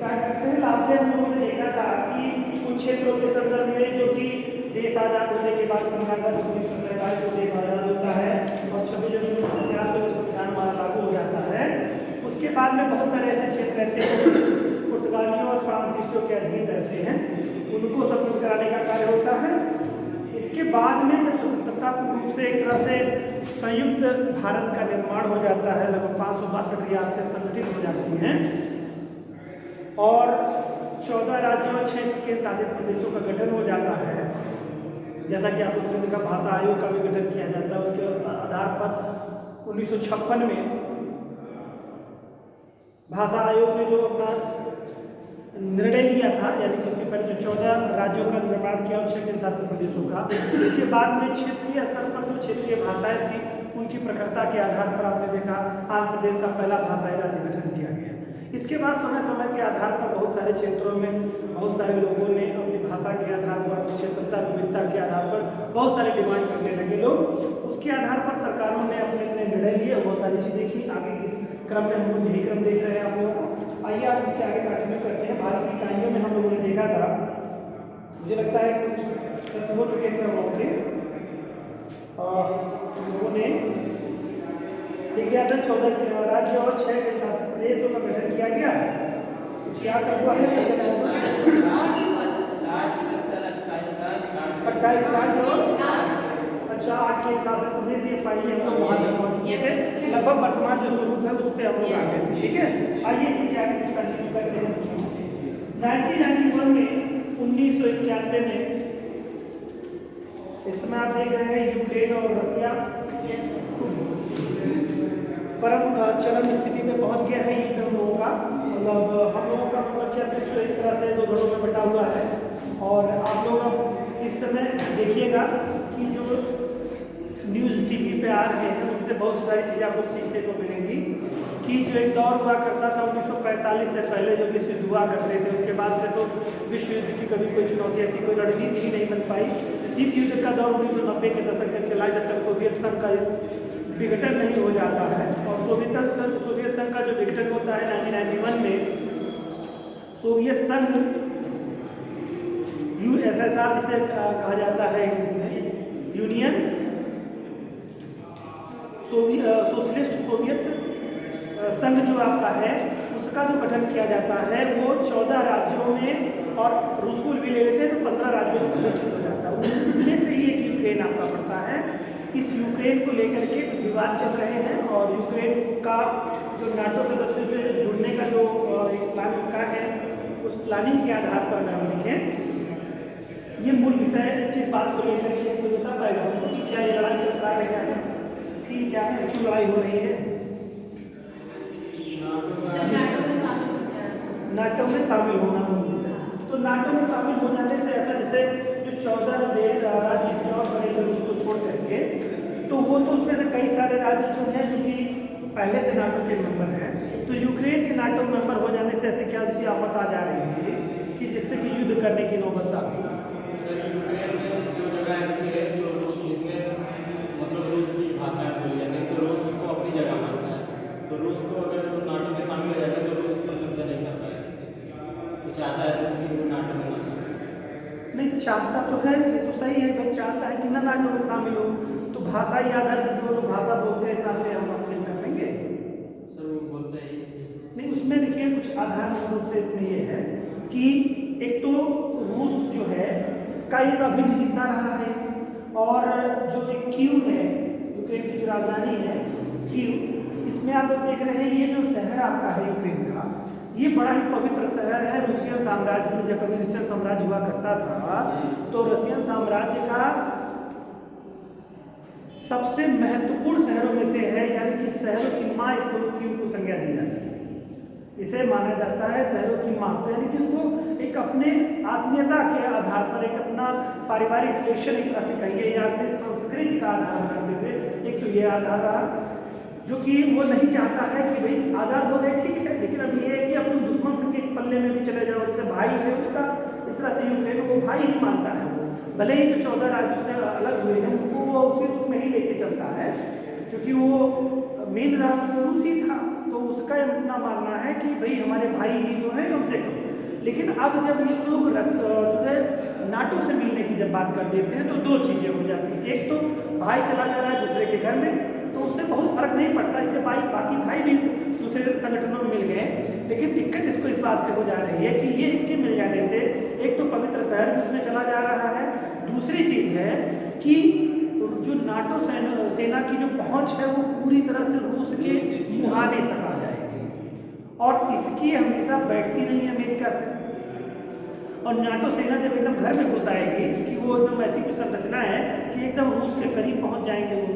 Start करते हैं। Last time हम लोगों ने देखा था कि कुछ क्षेत्रों के संदर्भ में जो कि देश आज़ाद होने के बाद 15 अगस्त 1947 को देश आज़ाद होता है और 26 जनवरी 1950 को जो संविधान हमारा लागू हो जाता है, उसके बाद में बहुत सारे ऐसे क्षेत्र रहते हैं जो पुर्तगालियों और फ्रांसीसियों के अधीन रहते हैं, उनको स्वतंत्र कराने का कार्य होता है। इसके बाद में जब स्वतंत्रता पूर्व रूप से एक तरह से संयुक्त भारत का निर्माण हो जाता है, लगभग 562 रियासतें संगठित हो जाती हैं और 14 राज्यों और 6 केंद्र शासित प्रदेशों का गठन हो जाता है। जैसा कि आप लोगों ने देखा, भाषा आयोग का भी गठन किया जाता है। उसके आधार पर 1956 में भाषा आयोग ने जो अपना निर्णय लिया था, यानी कि उसके पहले जो 14 राज्यों का निर्माण किया और 6 केंद्र शासित प्रदेशों का, उसके बाद में क्षेत्रीय स्तर पर जो क्षेत्रीय भाषाएं थी उनकी प्रखरता के आधार पर आपने देखा आंध्र प्रदेश का पहला भाषाई राज्य गठन किया गया। इसके बाद समय समय के आधार पर बहुत सारे क्षेत्रों में बहुत सारे लोगों ने अपनी भाषा के आधार पर, क्षेत्रता विविधता के आधार पर बहुत सारे डिमांड करने लगे लोग। उसके आधार पर सरकारों ने अपने अपने निर्णय लिए, बहुत सारी चीज़ें की। आगे किस क्रम में हम लोग यही क्रम देख रहे हैं आप लोगों को। आइए आप उसके आगे कंटिन्यू करते हैं। भारत की इकाइयों में हम लोगों ने देखा था, मुझे लगता है इसमें हो चुके थे हम लोगों के, लोगों ने लिख दिया था 14 राज्य और 6 केंद्र शासित प्रदेशों का गठन किया गया। कुछ याद हुआ है? 28 राज्य और 8 केंद्र शासित प्रदेश, ये फाइलें हम लोग वहाँ तक पहुँच चुके थे। लगभग वर्तमान जो स्वरूप है उस पर हम लोग आ गए थे। ठीक है, आइए इसी के आगे कुछ कंटिन्यू करते हैं। 1991 में 1991 में इस समय आप देख रहे हैं यूक्रेन और रसिया परम चरम स्थिति में पहुंच गया है। ये हम लोगों का मतलब हम लोगों का मतलब क्या विश्व एक तरह से दो घड़ों में बटा हुआ है। और आप लोग अब इस समय देखिएगा कि जो न्यूज़ टीवी पे आ रहे हैं उनसे बहुत सारी चीज़ें आपको सीखने को मिलेंगी कि जो एक दौर हुआ करता था 1945 से पहले जो विश्व युद्ध हुआ करते थे, उसके बाद से तो विश्व युद्ध की कभी कोई चुनौती, ऐसी कोई रणनीति ही नहीं बन पाई। शीत युद्ध का दौर 1990 के दशक तक चला, जब तक सोवियत संघ का विघटन नहीं हो जाता है। और सोवियत संघ का जो विघटन होता है 1991 में, सोवियत संघ USSR जिसे कहा जाता है इंग्लिश में, यूनियन सोशलिस्ट सोवियत संघ जो आपका है, उसका जो गठन किया जाता है वो 14 राज्यों में, और रूस को भी ले लेते हैं तो 15 राज्यों में गठन हो जाता है। उनमें से ही एक यूक्रेन आपका पड़ता है। इस यूक्रेन को लेकर के विवाद चल रहे हैं और यूक्रेन का जो नाटो सदस्यों से जुड़ने का जो एक प्लान का है, उस प्लानिंग के आधार पर अगर हम लिखें, ये मूल विषय किस बात को लेकर के कोई बता पाएगा कि क्या ये लड़ाई का कारण क्या है, कि क्या है, क्यों लड़ाई हो रही है? नाटो में शामिल होना मूल विषय। तो नाटो में शामिल हो जाने से ऐसा, जैसे जो 14 राज्य इसके और बड़े थे उसको छोड़ करके, तो वो तो उसमें से कई सारे राज्य जो हैं जो कि पहले से नाटो के मेंबर हैं, तो यूक्रेन के नाटो मेंबर हो जाने से ऐसे क्या दूसरी आफत आ जा रही थी कि जिससे कि युद्ध करने की नौबत आ गई। यूक्रेन में जो जगह ऐसी है जो जिसमें मतलब रूस की भाषा बोली जाती है, तो रूस उसको अपनी जगह मानता है। तो रूस को अगर नाटो में शामिल हो जाएगा तो रूस पर कब्जा नहीं कर पाएगा। तो चाहता है रूस की नाटो में नहीं, चाहता तो है, ये तो सही है भाई, चाहता है कि ना नाटो में शामिल हो, तो भाषाई आधार पर जो लोग भाषा बोलते हैं सामने हम अपने कर लेंगे। सर वो बोलते हैं नहीं, उसमें देखिए कुछ आधार रूप से इसमें ये है कि एक तो रूस जो है का एक अभिन्न हिस्सा रहा है, और जो एक कीव है यूक्रेन की जो राजधानी है कीव, इसमें आप लोग देख रहे हैं ये जो शहर आपका है यूक्रेन का, ये बड़ा ही पवित्र शहर है। रूसियन साम्राज्य में जब कभी रूसियन साम्राज्य हुआ करता था तो रूसियन साम्राज्य का सबसे महत्वपूर्ण शहरों में से है, यानी कि शहरों की माँ इसको कीव को संज्ञा दी जाती है। इसे माना जाता है शहरों की माँ, यानी कि उसको एक अपने आत्मीयता के आधार पर, एक अपना पारिवारिक रिलेशन एक तरह से कहिए, या अपनी संस्कृति का आधार बनाते हुए एक तो ये आधार रहा, जो कि वो नहीं चाहता है कि भाई आज़ाद हो गए ठीक है, लेकिन अब ये है कि अपने दुश्मन से के पल्ले में भी चले जाओ, जैसे भाई है उसका, इस तरह से यूक्रेन को भाई ही मानता है। भले ही जो 14 राज्यों से अलग हुए हैं उनको वो उसी रूप में ही लेके चलता है, क्योंकि वो मेन राष्ट्र रूस ही था, तो उसका अपना मानना है कि भाई हमारे भाई ही तो हैं कम से कम। लेकिन अब जब ये लोग जो है नाटो से मिलने की जब बात कर देते हैं तो दो चीज़ें हो जाती हैं। एक तो भाई चला जा रहा है दूसरे के घर में, तो उससे बहुत फर्क नहीं पड़ता, इसके बाकी भाई भी दूसरे संगठनों में मिल गए। लेकिन दिक्कत इसको इस बात से हो जा रही है कि ये इसके मिल जाने से एक तो पवित्र शहर भी उसमें चला जा रहा है, दूसरी चीज़ है कि जो नाटो सेना की जो पहुंच है वो पूरी तरह से रूस के मुहाने तक आ जाएगी, और इसकी हमेशा बैठती नहीं है अमेरिका से। और नाटो सेना जब एकदम घर में घुस आएगी, क्योंकि वो एकदम ऐसी कुछ संरचना है कि एकदम रूस के करीब पहुंच जाएंगे वो,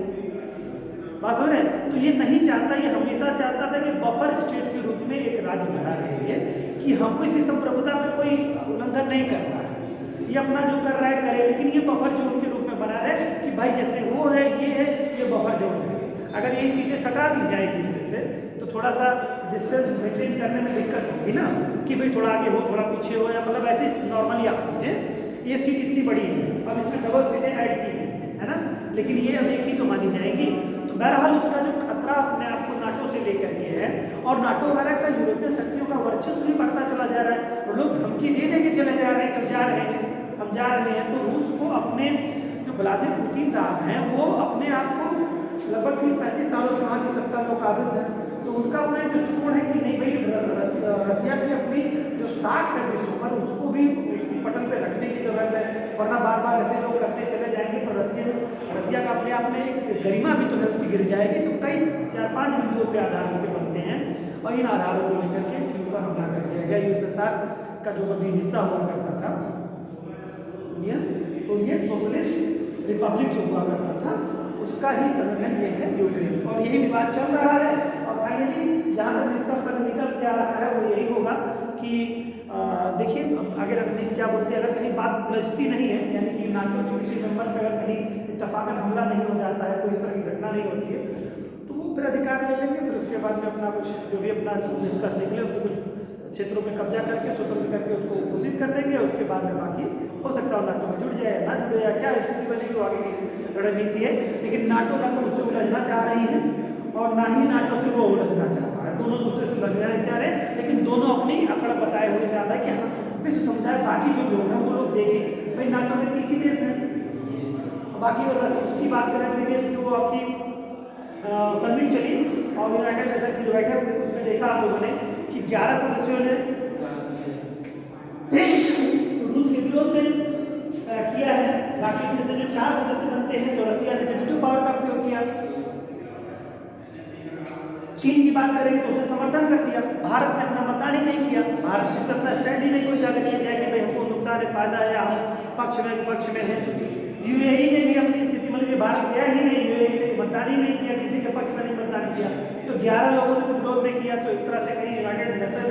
बात समझ रहे हैं। तो ये नहीं चाहता, ये हमेशा चाहता था कि बफर स्टेट के रूप में एक राज्य बना रहे हैं कि हमको इसी संप्रभुता में कोई उल्लंघन नहीं करना है, ये अपना जो कर रहा है करे, लेकिन ये बफर जोन के रूप में बना रहे कि भाई जैसे वो है, ये बफर जोन है। अगर यही सीटें सटा दी जाए एक दूसरे से तो थोड़ा सा डिस्टेंस मेंटेन करने में दिक्कत होगी ना, कि भाई थोड़ा आगे हो थोड़ा पीछे हो, या मतलब ऐसे नॉर्मली आप समझें। ये सीट इतनी बड़ी है, अब इसमें डबल सीटें ऐड की गई है ना, लेकिन ये अब एक ही तो मानी जाएंगी। तो बहरहाल उसका जो खतरा अपने आप को नाटो से लेकर के है, और नाटो वगैरह का यूरोपीय शक्तियों का वर्चस्व भी बढ़ता चला जा रहा है, और लोग धमकी दे दे के चले जा रहे हैं कि हम जा रहे हैं। तो रूस को अपने जो व्लादिमीर पुतिन साहब हैं वो अपने आप को लगभग 30-35 सालों से वहाँ की सत्ता में काबिज है, तो उनका अपना एक दृष्टिकोण है कि नहीं भाई रसिया की अपनी जो साख है विश्व पर उसको भी पटल पे रखने की जरूरत है, वरना बार बार ऐसे लोग करते चले जाएंगे तो रसिया का अपने आप में एक गरिमा भी तो है उसकी गिर जाएगी। तो कई 4-5 बिंदुओं पे आधार उसके बनते हैं, और इन आधारों को लेकर के क्यूबा पर हमला कर दिया गया। यूएसएसआर का जो कभी हिस्सा हुआ करता था, सोवियत सोशलिस्ट रिपब्लिक जो हुआ करता था, उसका ही संगठन ये है यूक्रेन, और यही विवाद चल रहा है। और फाइनली जहाँ तक निष्कर्ष निकल के आ रहा है वो यही होगा कि देखिए अगर रणनीति क्या बोलती है, अगर कहीं बात उलझती नहीं है, यानी कि नाटो के किसी मेंबर पर अगर कहीं इत्तफाकन हमला नहीं हो जाता है, कोई इस तरह की घटना नहीं होती है, तो वो फिर अधिकार ले लेंगे, फिर उसके बाद में अपना कुछ जो भी अपना निष्कर्ष निकले उसको कुछ क्षेत्रों में कब्जा करके स्वतंत्र करके उसको घोषित कर देंगे। उसके बाद में बाकी हो सकता है नाटो में जुड़ जाए ना जुड़े, या क्या स्थिति बनेगी वो आगे की रणनीति है। लेकिन नाटो ना तो उससे उलझना चाह रही है और ना ही नाटो से वो उलझना चाह रहा है, दोनों दूसरे से उलझना नहीं चाह रहे, लेकिन दोनों अपनी अकड़ बताए हुए चाह रहा है कि विश्व समुदाय बाकी जो लोग हैं वो लोग देखें भाई नाटो में 30 ही देश हैं, बाकी अगर उसकी बात करें तो देखिए जो आपकी समिट चली और यूनाइटेड नेशन की जो बैठक हुई उसमें देखा आप लोगों ने कि 11 सदस्यों ने रूस के विरोध में किया है, बाकी इसमें से जो 4 सदस्य बनते हैं तो रसिया ने वेटो पावर का प्रयोग किया। चीन की बात करेंगे तो उसने समर्थन कर दिया, भारत ने अपना मतदान ही नहीं किया, भारत इस पर अपना स्टैंड ही नहीं कोई जाकर किया कि भाई हमको नुकसान है फायदा है या हम पक्ष में है। यूएई ने भी अपनी स्थिति मतलब भारत गया ही नहीं, यूएई ने मतदान ही नहीं किया, किसी के पक्ष में नहीं मतदान किया, तो 11 लोगों ने विरोध में किया। तो एक तरह से कहीं यूनाइटेड नेशन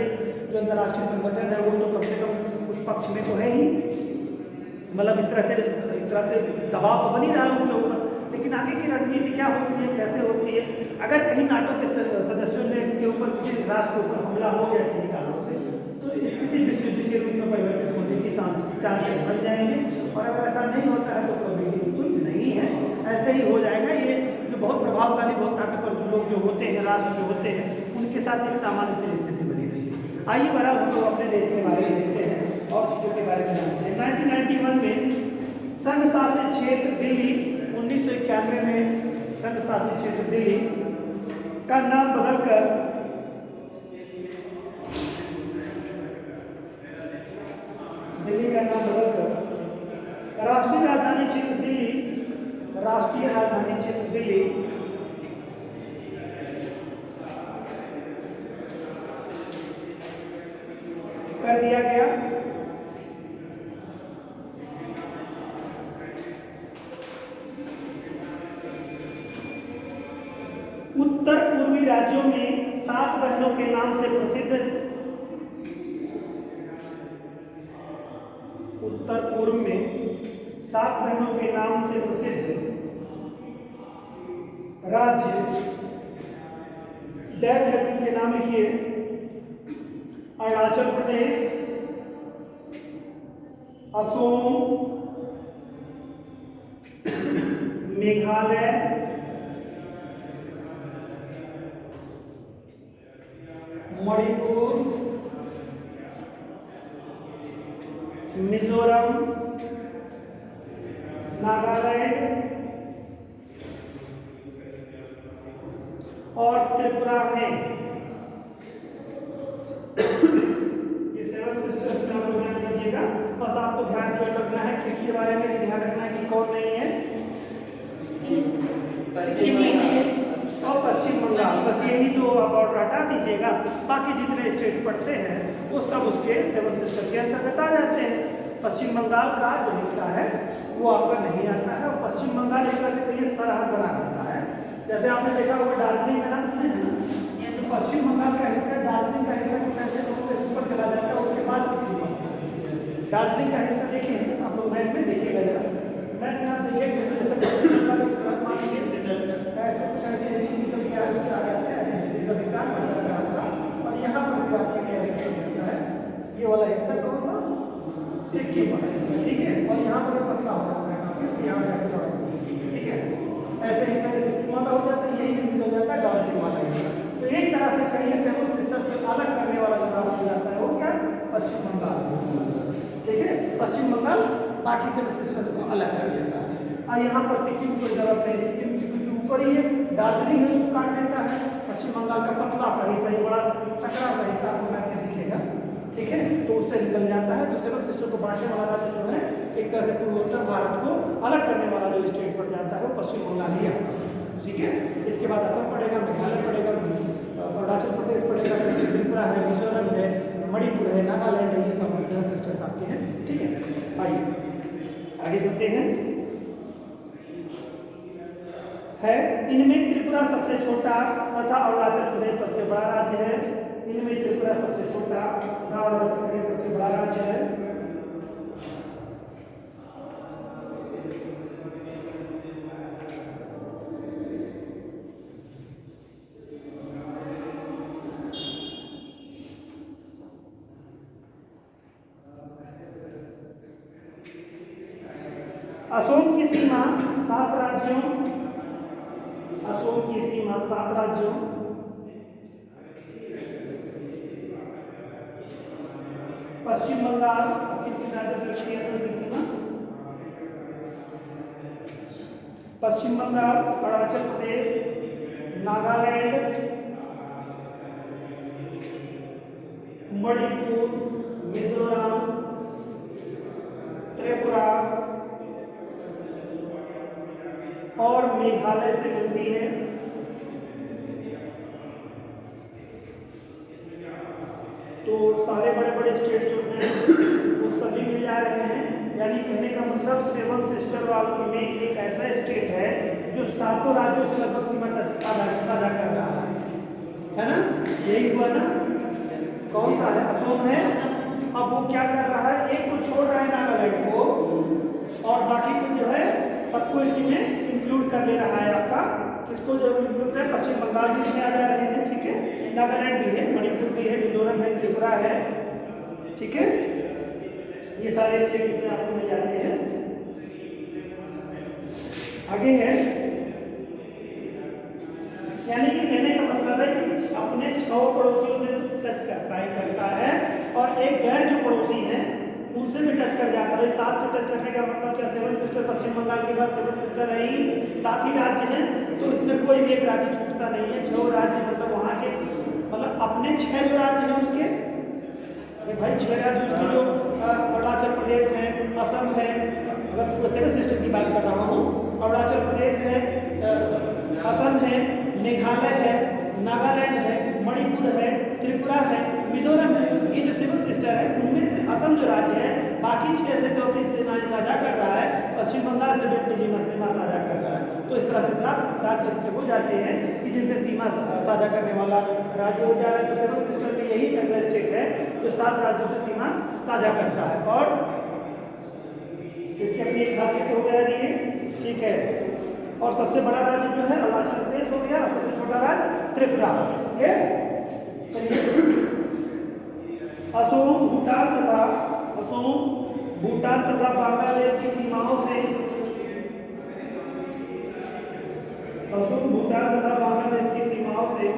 जो अंतर्राष्ट्रीय संगठन है वो तो कम से कम उस पक्ष में तो है ही, मतलब इस तरह से दबाव तो बन ही रहा है उनके ऊपर। लेकिन आगे की रणनीति क्या होती है, कैसे होती है, अगर कहीं नाटो के सदस्यों ने के ऊपर किसी राष्ट्र के ऊपर हमला हो गया किन्हीं कारणों से, तो स्थिति विश्व युद्ध के रूप में परिवर्तित होने की चांसेस बन जाएंगे, और अगर ऐसा नहीं होता है तो प्रॉबिलिटी बिल्कुल नहीं है, ऐसे ही हो जाएगा। ये जो बहुत प्रभावशाली बहुत ताकतवर लोग जो होते हैं, राष्ट्र जो होते हैं, उनके साथ एक सामान्य सी स्थिति बनी रही है। आइए बराबर हम लोग अपने देश के बारे में देखते हैं और चीज़ों के बारे में जानते हैं। 1991 में संघ शासित क्षेत्र दिल्ली, 1991 में संघ शासित क्षेत्र दिल्ली का नाम बदलकर राष्ट्रीय राजधानी क्षेत्र दिल्ली कर दिया गया। उत्तर पूर्वी राज्यों में 7 बहनों के नाम से प्रसिद्ध, उत्तर पूर्व में 7 बहनों के नाम से प्रसिद्ध राज्य डैश करके के नाम लिखिए, अरुणाचल प्रदेश, असम, मेघालय, मणिपुर, मिजोरम, नागालैंड और त्रिपुरा है। ये 7 सिस्टर्स में आप ध्यान दीजिएगा। बस आपको ध्यान क्यों रखना है, किसके बारे में ध्यान रखना है कि कौन नहीं है, और पश्चिम बंगाल। बस यही दो बॉर्डर हटा दीजिएगा, बाकी जितने स्टेट पड़ते हैं वो सब उसके 7 सिस्टर के अंतर्गत आ जाते हैं। पश्चिम बंगाल का जो हिस्सा है वो आपका नहीं आता है, और पश्चिम बंगाल एक तरह से कहिए सरहद बना रहता है। जैसे आपने देखा होगा दार्जिलिंग का नाम सुने हैं ना, तो पश्चिम बंगाल का हिस्सा दार्जिलिंग का हिस्सा कुछ ऐसे लोगों के ऊपर चला जाता है, उसके बाद सिक्किम बनता है। दार्जिलिंग का हिस्सा देखिए आप लोग मैप में देखिएगा जरा, मैप में आप देखिए तो जैसे ऐसे कुछ ऐसे ऐसे निकल के आ जाते हैं, ऐसे ऐसे कविता आपका, और यहाँ पर भी आपके ऐसे होता है। ये वाला हिस्सा कौन सा, सिक्किम वाला हिस्सा, ठीक है। और यहाँ पर पतला होता है काफी, यहाँ पर ठीक है, ऐसे हिस्सा सिक्किम वाला हो जाता है, यही निकल जाता है दार्जिलिंग वाला हिस्सा। तो एक तरह से कहिए 7 सिस्टर से अलग करने वाला जो नाम हो जाता है वो क्या, पश्चिम बंगाल, ठीक है। पश्चिम बंगाल बाकी 7 सिस्टर्स को अलग कर देता है। और यहाँ पर सिक्किम को जरूरत नहीं, सिक्किम ऊपर ही है, दार्जिलिंग है उसको काट देता है। पश्चिम बंगाल का पतला सा हिस्सा, ये बड़ा सकरा सा हिस्सा आपको मैप में दिखेगा, ठीक है, तो उससे निकल जाता है। तो 7 सिस्टर को बांटने वाला राज्य जो है एक तरह से पूर्वोत्तर भारत को अलग करने वाला जो स्टेट पड़ जाता है वो पश्चिम बंगाल ही आता है, ठीक है। इसके बाद असम पड़ेगा, मेघालय पड़ेगा, अरुणाचल प्रदेश पड़ेगा, त्रिपुरा है, मिजोरम है, मणिपुर है, नागालैंड है, ये सब 7 सिस्टर्स आपके हैं, ठीक है। आइए आगे चलते हैं। है इनमें त्रिपुरा सबसे छोटा तथा अरुणाचल प्रदेश सबसे बड़ा राज्य है। इनमें त्रिपुरा सबसे छोटा तथा अरुणाचल प्रदेश सबसे बड़ा राज्य है। असोम की सीमा 7 राज्यों, असोम की सीमा 7 राज्यों, पश्चिम बंगाल कितने राज्यों से लगती है असोम की सीमा, पश्चिम बंगाल, अरुणाचल प्रदेश, नागालैंड, मणिपुर, मिजोरम, त्रिपुरा और मेघालय से मिलती है। तो सारे बड़े बड़े स्टेट जो हैं वो सभी मिल जा रहे हैं। यानी कहने का मतलब 7 सिस्टर वालों में एक ऐसा स्टेट है जो 7 राज्यों से लगभग सीमा साझा कर रहा है ना, यही हुआ ना। कौन सा है, असोम है। अब वो क्या कर रहा है, एक को छोड़ रहा है नागालैंड को, और बाकी को जो है सबको इसी में इंक्लूड कर ले रहा है। आपका किसको जो इंक्लूड कर, पश्चिम बंगाल भी इसमें आ जा रहे हैं, ठीक है, नागालैंड भी है, मणिपुर भी है, मिजोरम है, त्रिपुरा है, ठीक है, ये सारे स्टेट इसमें आपको मिल जाते हैं। आगे है, यानी कि कहने का मतलब है कि अपने 6 पड़ोसियों से टच करता है, और एक गैर जो पड़ोसी है उनसे भी टच कर जाता है। 7 से टच करने का मतलब क्या, 7 सिस्टर पश्चिम बंगाल के बाद 7 सिस्टर है ही, 7 ही राज्य हैं, तो इसमें कोई भी एक राज्य छूटता नहीं है। 6 राज्य मतलब वहाँ के, मतलब अपने 6 जो राज्य हैं उसके, अरे भाई 6 राज्य उसके जो अरुणाचल प्रदेश है, असम है, अगर पूरे 7 सिस्टर की बात कर रहा हूँ, अरुणाचल प्रदेश है, असम है, मेघालय है, नागालैंड है, मणिपुर है, त्रिपुरा है, मिजोरम है, ये जो 7 सिस्टर है उनमें से असम जो राज्य है बाकी 6 से तो अपनी सीमाएं साझा कर रहा है, पश्चिम बंगाल से भी अपनी सीमा साझा कर रहा है। तो इस तरह से 7 राज्य इसके हो जाते हैं कि जिनसे सीमा साझा करने वाला राज्य हो जा रहा है। तो 7 सिस्टर में यही ऐसा स्टेट है जो 7 राज्यों से सीमा साझा करता है, और इसकी अपनी एक खासियत हो गया है, ठीक है। और सबसे बड़ा राज्य जो है अरुणाचल प्रदेश हो गया, सबसे छोटा राज्य त्रिपुरा, ठीक है। असोम, भूटान तथा बांग्लादेश की सीमाओं से, असोम, भूटान तथा बांग्लादेश की सीमाओं से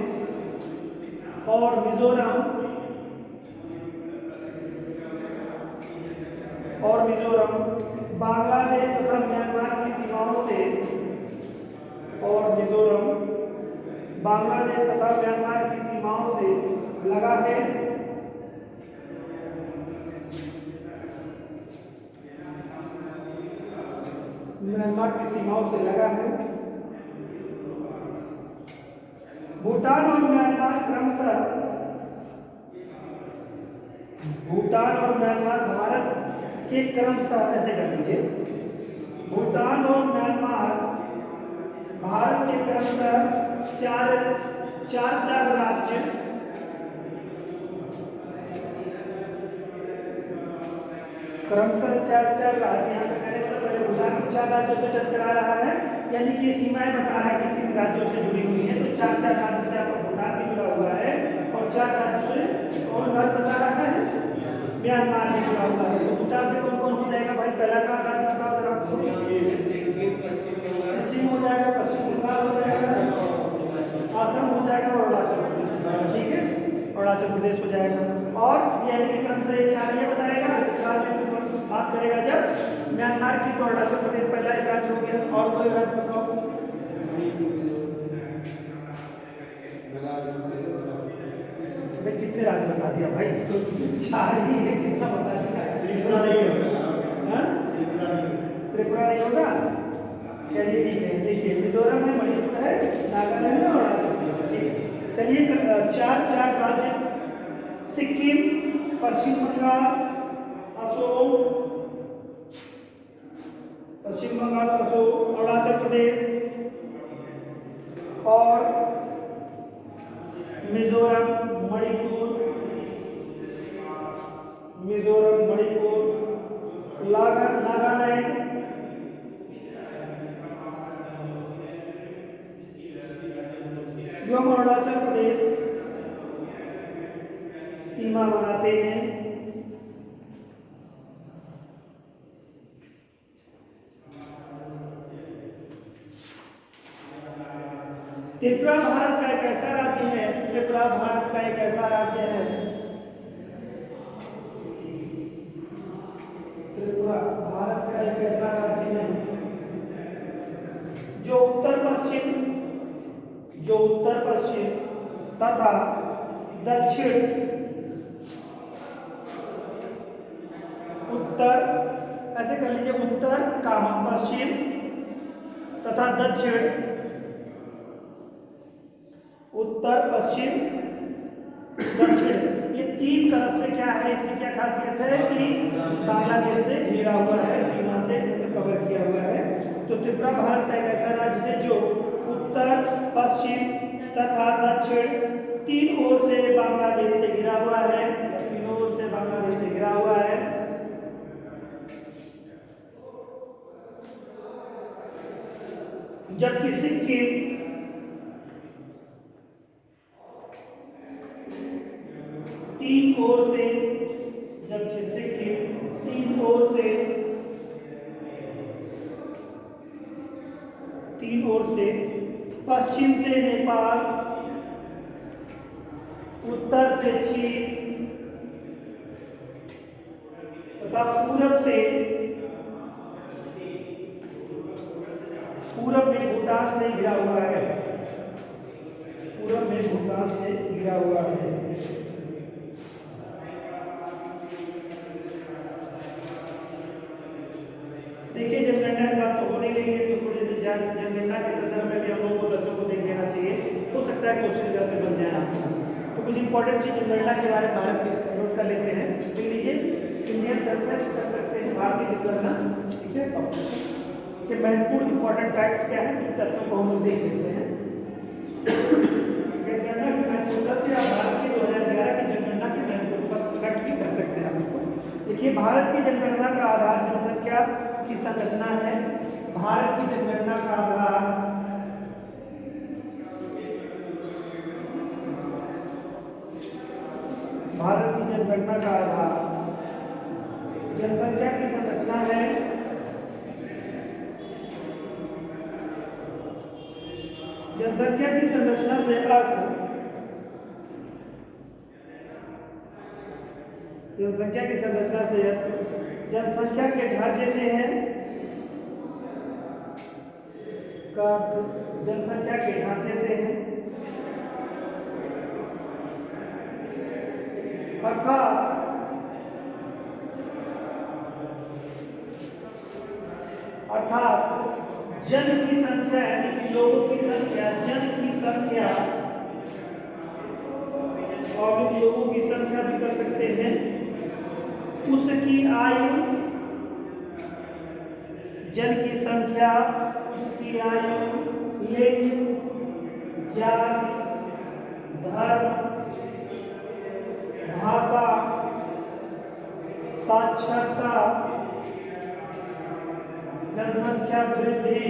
और मिजोरम बांग्लादेश तथा म्यांमार की सीमाओं से लगा है। म्यांमार की सीमाओं से लगा है। भूटान और म्यांमार भारत के क्रमशः, ऐसे कर लीजिए, भूटान और म्यांमार भारत के क्रमशः चार राज्य यहाँ पे पहले भूटान को 4 राज्यों से टच करा रहा है, यानी कि सीमाएं बता रहा है कि 3 राज्यों से जुड़ी हुई है, तो 4 राज्य से आपका भूटान भी जुड़ा हुआ है और 4 राज्यों से कौन राज्य बता रहा है, म्यांमार भी जुड़ा हुआ है। तो भूटान से कौन कौन हो जाएगा भाई, पहला का राज्य बताओ जरा, सिक्किम हो जाएगा, पश्चिम बंगाल हो जाएगा, असम हो जाएगा और अरुणाचल प्रदेश हो जाएगा। ठीक है, अरुणाचल प्रदेश हो जाएगा। और यानी कि क्रम से 4 ये बताएगा, इस साल में बात करेगा जब म्यांमार की, तो अरुणाचल प्रदेश पहला एक राज्य हो गया। और कोई राज्य बताओ, कितने राज्य बता दिया भाई, 4 ही है, कितना बता दिया, त्रिपुरा नहीं होगा। चलिए ठीक है, देखिए मिजोरम है, मणिपुर है, नागालैंड है और अरुणाचल प्रदेश। ठीक है, चलिए 4 राज्य, सिक्किम, पश्चिम बंगाल, असम, अरुणाचल प्रदेश और मिजोरम, मणिपुर, नागालैंड एवं अरुणाचल प्रदेश सीमा बनाते हैं। त्रिपुरा भारत का एक ऐसा राज्य है, त्रिपुरा भारत का एक ऐसा राज्य है, त्रिपुरा भारत का एक ऐसा राज्य है जो उत्तर पश्चिम तथा दक्षिण उत्तर, ऐसे कर लीजिए, उत्तर कामा पश्चिम तथा दक्षिण, उत्तर पश्चिम दक्षिण, ये 3 तरफ से क्या है, इसकी क्या खासियत है कि बांग्लादेश से घिरा हुआ है, सीमा से कवर किया हुआ है। तो त्रिपुरा भारत का एक ऐसा राज्य है जो उत्तर पश्चिम तथा दक्षिण 3 ओर से बांग्लादेश से घिरा हुआ है, 3 ओर से बांग्लादेश से घिरा हुआ है। जबकि सिक्किम तीन ओर से पश्चिम से नेपाल, उत्तर से चीन तथा पूरब में भूटान से घिरा हुआ है, देखिए जनगणना की बात तो हो नहीं रही है, तो थोड़ी सी जनगणना के संदर्भ में भी हम लोगों को तथ्यों को देख लेना चाहिए, हो सकता है क्वेश्चन इधर से बन जाए आपको। तो कुछ इंपॉर्टेंट चीज जनगणना के बारे में भारत के नोट कर लेते हैं। देख लीजिए, इंडियन सेंसस कर सकते हैं, भारतीय जनगणना, ठीक है, के महत्वपूर्ण इंपॉर्टेंट फैक्ट्स क्या है, तथ्यों को हम लोग देख लेते हैं। जनगणना की महत्वपूर्ण तथ्य, भारत की 2011 की जनगणना की महत्वपूर्ण फैक्ट भी कर सकते हैं आप उसको। देखिए, भारत की जनगणना का आधार जनसंख्या की संरचना है। भारत की जनगणना का आधार जनसंख्या की संरचना है। जनसंख्या की संरचना से अर्थ जनसंख्या की संरचना से है, जनसंख्या के ढांचे से है का जनसंख्या के ढांचे से है, अर्थात जन की संख्या यानी कि लोगों की संख्या, जन की संख्या और लोगों की संख्या भी कर सकते हैं, उसकी आयु, जन की संख्या, उसकी आयु, लिंग, जाति, धर्म, भाषा, साक्षरता, जनसंख्या वृद्धि,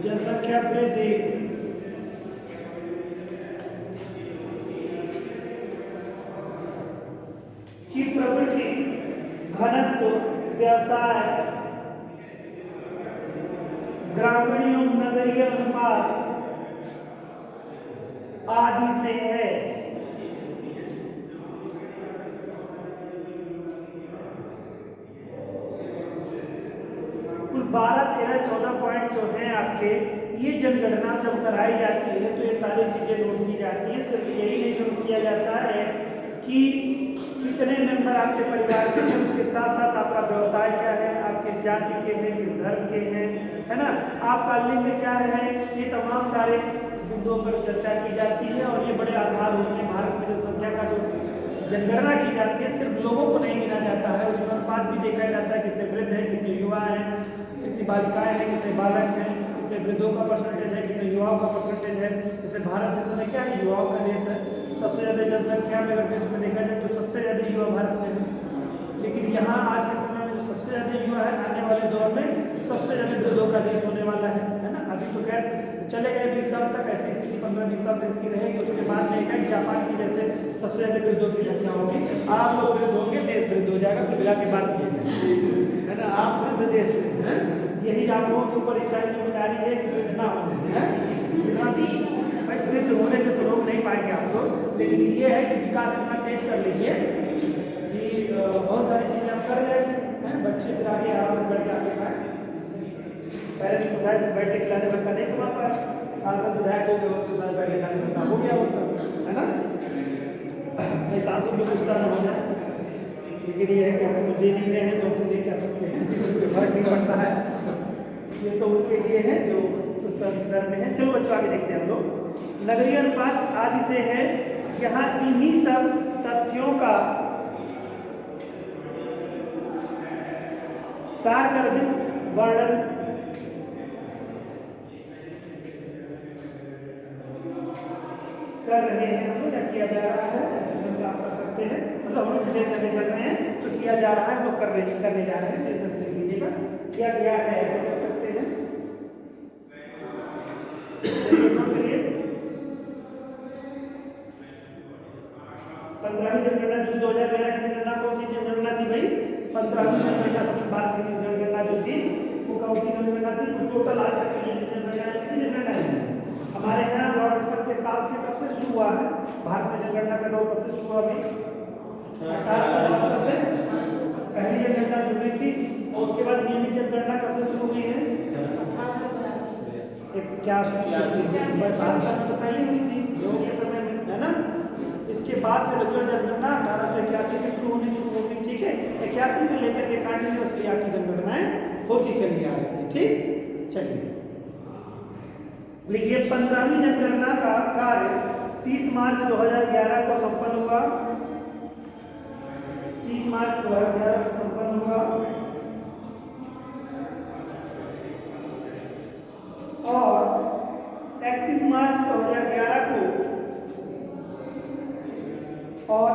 जनसंख्या वृद्धि की प्रवृत्ति, घनत्व, व्यवसाय, ग्रामीण एवं नगरीय अनुपात आदि से है। कुल 12, 13, 14 पॉइंट जो हैं आपके, ये जनगणना जब कराई जाती है तो ये सारी चीजें नोट की जाती है। सिर्फ यही नहीं नोट किया जाता है कि कितने मेंबर आपके परिवार के हैं, उसके साथ साथ आपका व्यवसाय क्या है, आप किस जाति के हैं, किस धर्म के हैं, है ना, आपका लिंग क्या है, ये तमाम सारे बिंदुओं पर चर्चा की जाती है। और ये बड़े आधार होते हैं। भारत में जनसंख्या का जो जनगणना की जाती है सिर्फ लोगों को नहीं गिना जाता है, उसमें अनुपात भी देखा जाता है, कितने वृद्ध हैं, कितने युवा हैं, कितनी बालिकाएं हैं, कितने बालक हैं, कितने वृद्धों का परसेंटेज है, कितने युवाओं का परसेंटेज है। जैसे भारत इस समय क्या है, युवाओं का देश है। सबसे ज़्यादा जनसंख्या में अगर विश्व में देखा जाए तो सबसे ज़्यादा युवा भारत में है। लेकिन यहाँ आज के समय में जो सबसे ज़्यादा युवा है, आने वाले दौर में सबसे ज़्यादा वृद्धों का देश होने वाला है ना। अभी तो खैर चले गए 20 साल तक ऐसी स्थिति, 15-20 साल तक इसकी रहेगी। उसके बाद में एक जापान की जैसे सबसे ज़्यादा वृद्धों की संख्या होगी। आप लोग वृद्ध होंगे, देश वृद्ध हो जाएगा। तो मिला के बात ये है ना, आप वृद्ध देश वृद्ध हैं। यही आप लोगों के ऊपर सारी जिम्मेदारी है कि वृद्ध ना होने हैं। वृद्ध होने से तो लोग नहीं पाएंगे आपको, लेकिन ये है कि विकास इतना तेज कर लीजिए कि बहुत सारी चीज़ें आप कर जाएंगे। बच्चे फिर आगे आराम से बैठ के आगे खाएं। पहले तो विधायक बैठ के खिलाने बनता नहीं कमा पाया, सांसद विधायक हो गए हो तो बैठ के खाने बनता हो गया होता है ना। नहीं सांसद में गुस्सा न हो जाए, लेकिन ये है कि हम कुछ दे नहीं रहे हैं तो हमसे नहीं कह सकते हैं, इससे फर्क नहीं पड़ता है। ये तो उनके लिए है जो उस संदर्भ में है। चलो बच्चों आगे देखते हैं हम लोग। नगरीय अनुपात आदि से है, यहाँ इन्हीं सब तथ्यों का सारगर्भित वर्णन कर रहे हैं हम लोग, या किया जा रहा है, ऐसे सेंस आप कर सकते हैं। मतलब हम लोग डिस्प्ले करने चल रहे हैं तो किया जा रहा है, हम लोग करने जा रहे हैं, ऐसे से लीजिएगा। किया गया है ऐसे कर सकते हैं। 15वीं जनगणना जून 2011 की जनगणना कौन सी जनगणना थी भाई? 15वीं जनगणना की बात की जनगणना जो थी वो कौन सी जनगणना थी? टोटल आज तक की जनगणना है हमारे यहाँ लॉर्ड रिपन के काल से कब से शुरू हुआ है भारत में जनगणना का दौर? कब से शुरू हुआ भाई? 1870 से पहली जनगणना जो हुई थी, और उसके बाद नियमित जनगणना कब से शुरू हुई है? 81 भारत में तो पहले हुई थी लोगों के समय में, है ना। इसके बाद से रेगुलर जनगणना 1881 से शुरू होनी शुरू होगी, ठीक है। 81 से लेकर के कंटिन्यूअसली आपकी जनगणनाएं होती चली आ रही है, ठीक। चलिए लिखिए, 15वीं जनगणना का कार्य 30 मार्च 2011 को संपन्न हुआ। 30 मार्च 2011 को संपन्न हुआ और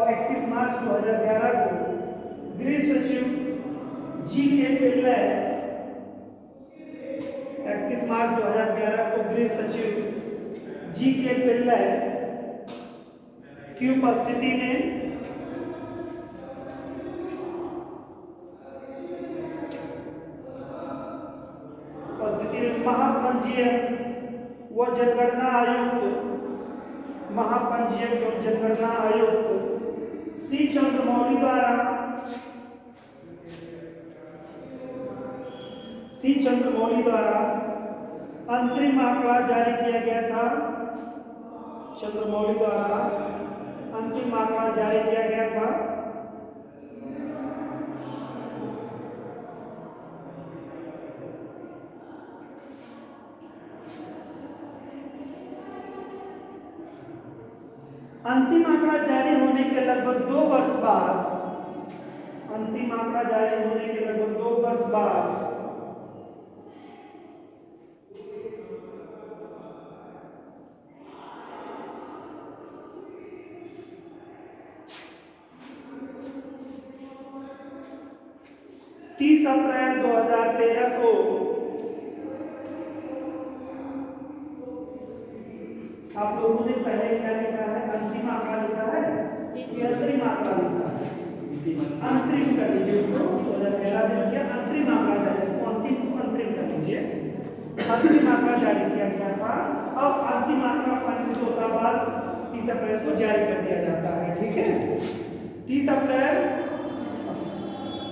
31 मार्च 2011 को गृह सचिव जी.के. पिल्लई 31 मार्च 2011 को गृह सचिव जी.के. पिल्लई की उपस्थिति में महापंजीयक महापंजीयक व जनगणना आयुक्त, महापंजीयक एवं जनगणना आयुक्त सी चंद्रमौली द्वारा अंतरिम आंकड़ा जारी किया गया था। चंद्रमौली द्वारा अंतिम आंकड़ा जारी किया गया था। अंतिम आंकड़ा जारी होने के लगभग 2 वर्ष बाद, अंतिम आंकड़ा जारी होने के लगभग 2 वर्ष बाद 30 अप्रैल 2013 को आप लोगों ने पहले क्या लिखा है? अंतिम आंकड़ा लिखा है कि अंतरिम आंकड़ा लिखा है? अंतरिम कर लीजिए उसको। 2013 में क्या अंतरिम आंकड़ा जारी, उसको अंतिम को अंतरिम कर लीजिए। अंतिम आंकड़ा जारी किया गया था। अब अंतिम आंकड़ा फाइनल 2 साल बाद 30 अप्रैल को जारी कर दिया जाता है। ठीक है, 30 अप्रैल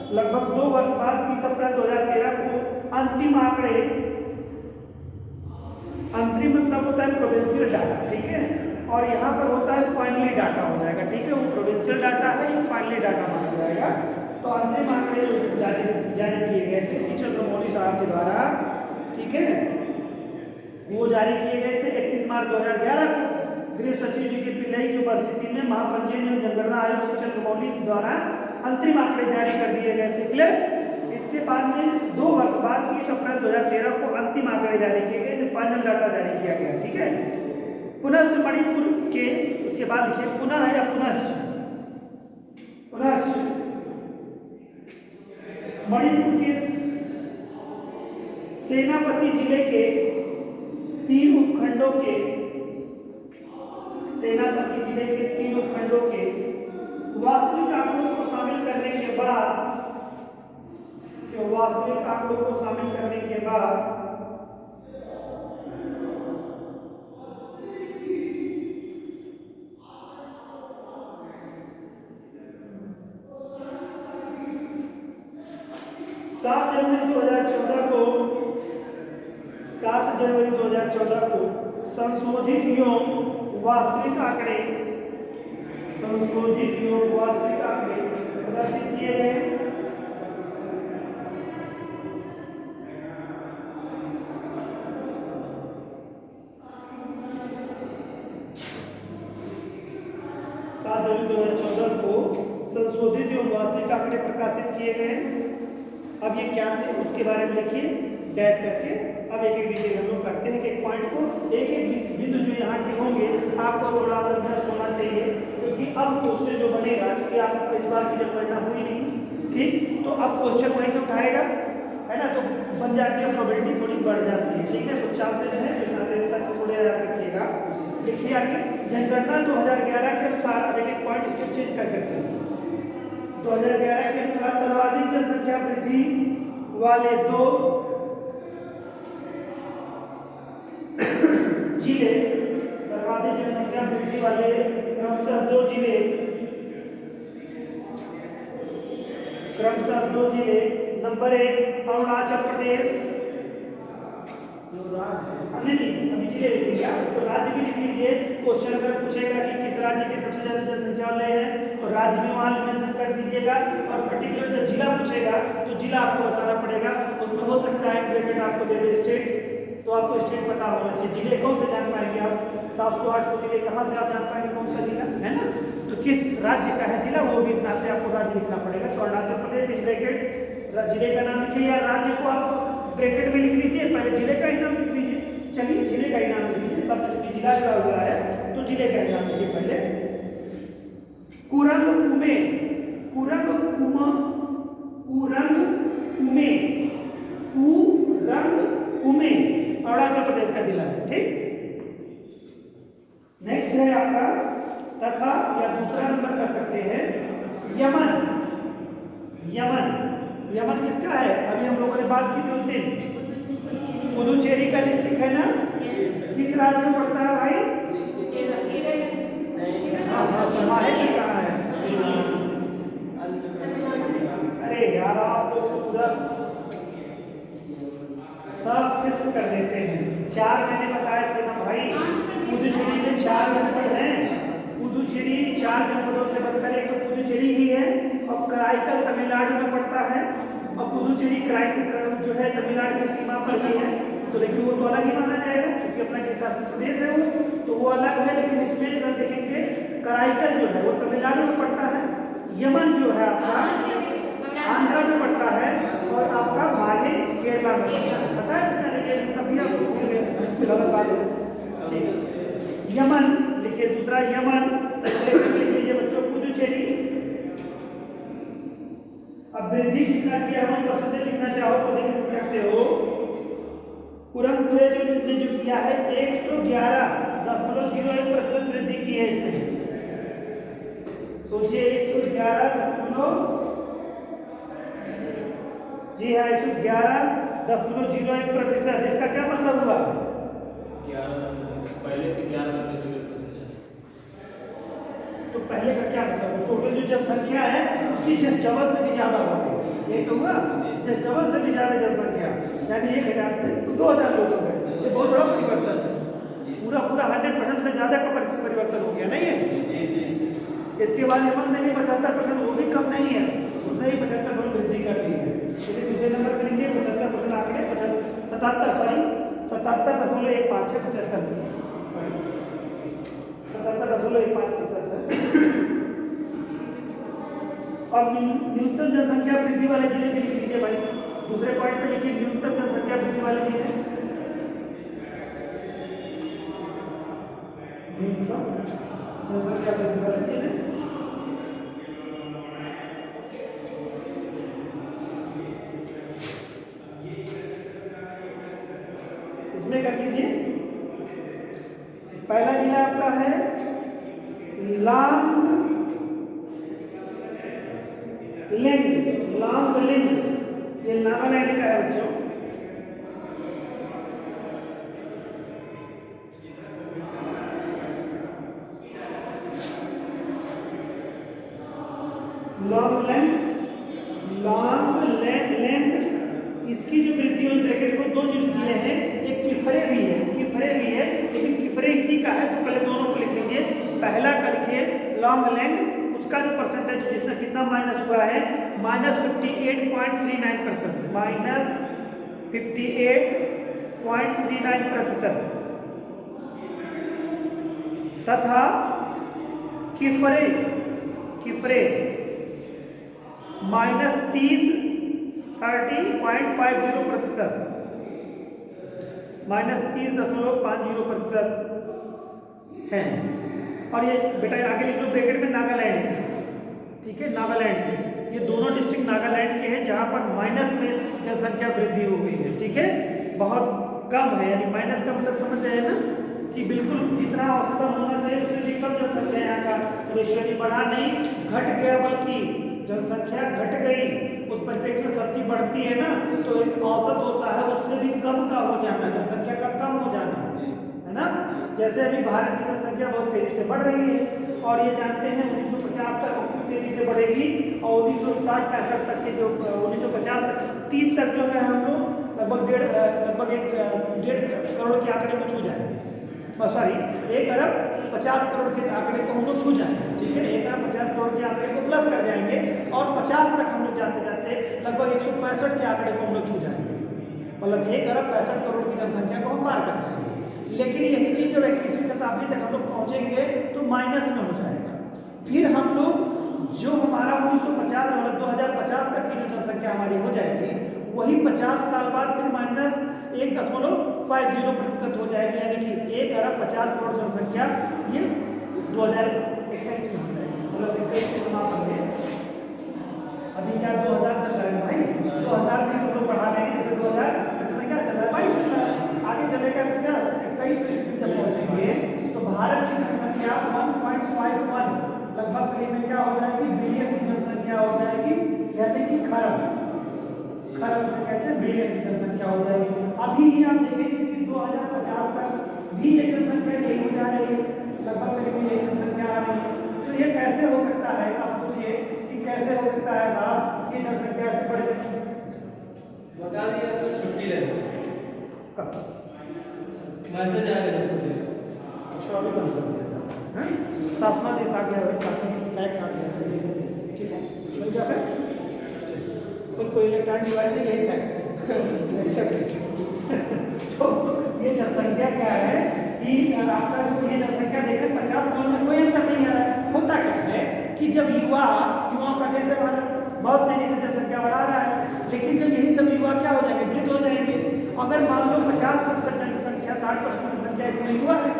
लगभग 2 वर्ष बाद 30 अप्रैल 2013 को अंतिम आंकड़े, अंतरिम मतलब होता है प्रोविंशियल डाटा, ठीक है, और यहाँ पर होता है फाइनली डाटा हो जाएगा। ठीक है, वो प्रोविंशियल डाटा है, ये फाइनली डाटा माना जाएगा। तो अंतरिम आंकड़े जारी किए गए थे सी चंद्रमौली साहब के द्वारा। ठीक है, वो जारी किए गए थे 31 मार्च 2011 को गृह सचिव जी के पिल्लई की उपस्थिति में महापंजीयन एवं जनगणना आयोग सी चंद्रमौली द्वारा अंतरिम आंकड़े जारी कर दिए गए थे। क्लियर? इसके बाद में 2 वर्ष बाद 30 अप्रैल 2013 को अंतिम आंकड़े जारी किए गए, फाइनल डाटा जारी किया गया। ठीक है, पुनः मणिपुर के, उसके बाद लिखिए पुनः है या पुनः मणिपुर के सेनापति जिले के 3 उपखंडों के, सेनापति जिले के 3 उपखंडों के वास्तविक आंकड़ों को शामिल करने के बाद, वास्तविक आंकड़ों को शामिल करने के बाद सात जनवरी 2014 को संशोधित एवं वास्तविक आंकड़े प्रदर्शित किए गए। संशोधित एवं वास्तविक आंकड़े प्रकाशित किए गए। अब ये क्या थे उसके बारे में लिखिए डैश करके। अब एक एक डिटेल हम लोग करते हैं कि एक पॉइंट को, एक एक बिंदु जो यहाँ के होंगे आपको थोड़ा इंटरेस्ट होना चाहिए, क्योंकि अब क्वेश्चन जो बनेगा, क्योंकि आपको इस बार की जब गणना हुई नहीं, ठीक, तो अब क्वेश्चन वहीं से उठाएगा, है ना, तो बन जाती है, प्रोबेबिलिटी थोड़ी बढ़ जाती है। ठीक है, तो चांसेज है तक तो थोड़े याद रखिएगा। लिखिए आगे, जनगणना 2011 के अनुसार, अब एक पॉइंट स्टेप चेंज कर करते हैं। 2011 के अनुसार सर्वाधिक जनसंख्या वृद्धि वाले 2 जिले, सर्वाधिक जनसंख्या वृद्धि वाले क्रमशः 2 जिले, नंबर 1 अरुणाचल प्रदेश, अभी जिले लिखिएगा, तो राज्य भी लिख लीजिए। क्वेश्चन अगर पूछेगा कि किस राज्य के सबसे ज्यादा जनसंख्या वाले हैं, तो राज्य भी वहां मेंशन कर दीजिएगा, और पर्टिकुलर जब जिला पूछेगा तो जिला आपको बताना पड़ेगा। उसमें हो सकता है ब्रैकेट आपको दे दे स्टेट, तो आपको स्टेट पता होना चाहिए। जिले कौन से जान पाएंगे आप? 700-800 जिले कहाँ से आप जान पाएंगे कौन सा जिला है ना, तो किस राज्य का है जिला, वो भी साथ में आपको राज्य लिखना पड़ेगा। तो अरुणाचल प्रदेश इस ब्रैकेट, जिले का नाम लिखिए, या राज्य को आप ब्रैकेट में लिख लीजिए, पहले जिले का ही नाम लिख लीजिए। चलिए जिले का ही नाम लिख लीजिए, सब कुछ जिला का हुआ है तो जिले का ही नाम लिखिए पहले। कुरंग कुमे अरुणाचल प्रदेश का जिला है। ठीक, नेक्स्ट है आपका तथा, या दूसरा नंबर कर सकते हैं यमन किसका है? अभी हम लोगों ने बात की थी उस दिन, पुदुचेरी का डिस्ट्रिक्ट है ना, किस राज्य में पड़ता है भाई? माहे में कहाँ है? अरे यार आप लोग तो पूरा सब किस कर देते हैं। 4 मैंने बताए थे ना भाई, पुदुचेरी में 4 जनपद हैं। पुदुचेरी 4 जनपदों से बनकर एक तो पुदुचेरी ही है, और कराईकल तमिलनाडु में पड़ता है, और पुदुचेरी कराईकल जो है तमिलनाडु की सीमा पर ही है, तो लेकिन वो तो अलग ही माना जाएगा क्योंकि अपना एक शासित प्रदेश है वो, तो वो अलग है। लेकिन इसमें अगर देखेंगे कराईकल जो है वो तमिलनाडु में पड़ता है, यमन जो है आपका आंध्रा में पड़ता है, और आपका माहे केरला में पड़ता है। पता है अभी आपको गलत बात है, ठीक है। यमन लिखिए, दूसरा यमन लिख लीजिए बच्चों, पुदुचेरी। अब वृद्धि कितना किया हमें परसेंटेज लिखना चाहो तो देख सकते हो, कुरमपुरे जो किया है 111.01% वृद्धि की है इसने। सोचिए 111. जी हाँ 111.01%। इसका क्या मतलब हुआ? पहले से 11 तो पहले का क्या मतलब? टोटल जो जनसंख्या है उसकी जस्ट डबल से भी ज्यादा हो गई, ये तो हुआ जस्ट डबल से भी ज्यादा जनसंख्या, यानी 1000 थे तो 2000 लोग हो गए। ये बहुत बड़ा परिवर्तन है, पूरा 100% से ज्यादा का परिवर्तन हो गया नहीं है। इसके बाद यमन ने भी 75%, वो भी कम नहीं है, उसने ही 75% वृद्धि कर दी है। चलिए दूसरे नंबर पर लिखिए 75% आंकड़े 77.15% अब न्यूनतम जनसंख्या वृद्धि वाले जिले भी लिख लीजिए भाई, दूसरे पॉइंट पे लिखिए न्यूनतम जनसंख्या वृद्धि वाले जिले। न्यूनतम जनसंख्या वृद्धि वाले जिले इसमें कर लीजिए। पहला जिला आपका है लांगलिंग, ये नागालैंड का है बच्चों। लॉन्गलैंड, इसकी जो वृद्धि हुई ब्रैकेट को 2 जिले हैं, एक किफरे भी है, लेकिन किफरे इसी का है, तो पहले दोनों को लिख लीजिए। पहला का लिखिए लॉन्गलैंड, उसका जो परसेंटेज जिसमें कितना माइनस हुआ है -58.39%, -58.39%, तथा किफरे -30.50%, -30.50% है। और ये बेटा आगे लिख लो ब्रैकेट में नागालैंड के, ठीक है, नागालैंड के, ये दोनों डिस्ट्रिक्ट नागालैंड के हैं जहां पर माइनस में जनसंख्या वृद्धि हो गई है, ठीक है, बहुत कम है, यानी माइनस का मतलब समझ रहे हैं ना कि बिल्कुल जितना औसतन होना चाहिए उससे भी कम जनसंख्या यहाँ का रेशियो बढ़ा नहीं, घट गया, बल्कि जनसंख्या घट गई। उस परिप्रेक्ष्य में सबकी बढ़ती है ना, तो एक औसत होता है उससे भी कम का हो जाना, जनसंख्या का कम हो जाना है ना। जैसे अभी भारत की जनसंख्या बहुत तेजी से बढ़ रही है, और ये जानते हैं 1950 तक तेजी से बढ़ेगी, और 1960-65 तक के जो 1950 तक 30 तक जो है हम लोग लगभग 1.5 करोड़ के आंकड़े को छू जाएंगे, सॉरी 1 अरब 50 करोड़ के आंकड़े को हम लोग छू जाएंगे, ठीक है, 1 अरब 50 करोड़ के आंकड़े को प्लस कर जाएंगे, और 50 तक हम लोग जाते जाते लगभग 165 के आंकड़े को हम लोग छू जाएंगे, मतलब 1 अरब 65 करोड़ की जनसंख्या को हम पार कर जाएंगे। लेकिन यही चीज़ जब 21वीं शताब्दी तक हम लोग पहुँचेंगे तो माइनस में हो जाएगा। फिर हम लोग जो हमारा 1950 मतलब 2050 तक की जो जनसंख्या हमारी हो जाएगी, वही 50 साल बाद फिर -1.50% हो जाएगी, यानी कि 1 अरब 50 करोड़ जनसंख्या ये 2021 में हो जाएगी, मतलब 21 के समाप्त होंगे। अभी क्या 2000 चल रहा है भाई, 2000 भी तो लोग बढ़ा रहे हैं, जैसे 2000 इसमें क्या चल रहा है 22 चल रहा है, आगे चलेगा तो क्या 21 ईस्वी जब पहुंचेंगे तो भारत की जनसंख्या 1.51 लगभग करीब में क्या हो जाएगी, बिलियन की जनसंख्या हो जाएगी, यानी कि खरब से कहते हैं बिलियन की जनसंख्या हो जाएगी। अभी ही आप देखेंगे कि 2050 तक भी ये जनसंख्या यही हो जा रही है, लगभग करीब यही जनसंख्या आ रही है। तो ये कैसे हो सकता है, आप सोचिए कि कैसे हो सकता है साहब ये जनसंख्या ऐसे बढ़ जाए। बता दिया सर, छुट्टी ले कब मैसेज आएगा जब अच्छा अभी बंद कर दिया था, हैं? शासनादेश आ गया, वही शासन से फैक्स आ गया, ठीक है, मिल गया फैक्स। कोई इलेक्ट्रॉनिक डिवाइस है, यही फैक्स है, एक्सेप्ट। तो ये जनसंख्या क्या है कि आपका जो ये जनसंख्या देखें 50 साल में कोई अंतर नहीं आ रहा है। होता क्या है कि जब युवाओं का देश है भारत, बहुत तेजी से जनसंख्या बढ़ा रहा है, लेकिन जब यही सब युवा क्या हो जाएंगे, वृद्ध हो जाएंगे। अगर मान लो 50% जनसंख्या 60% जनसंख्या इसमें युवा है,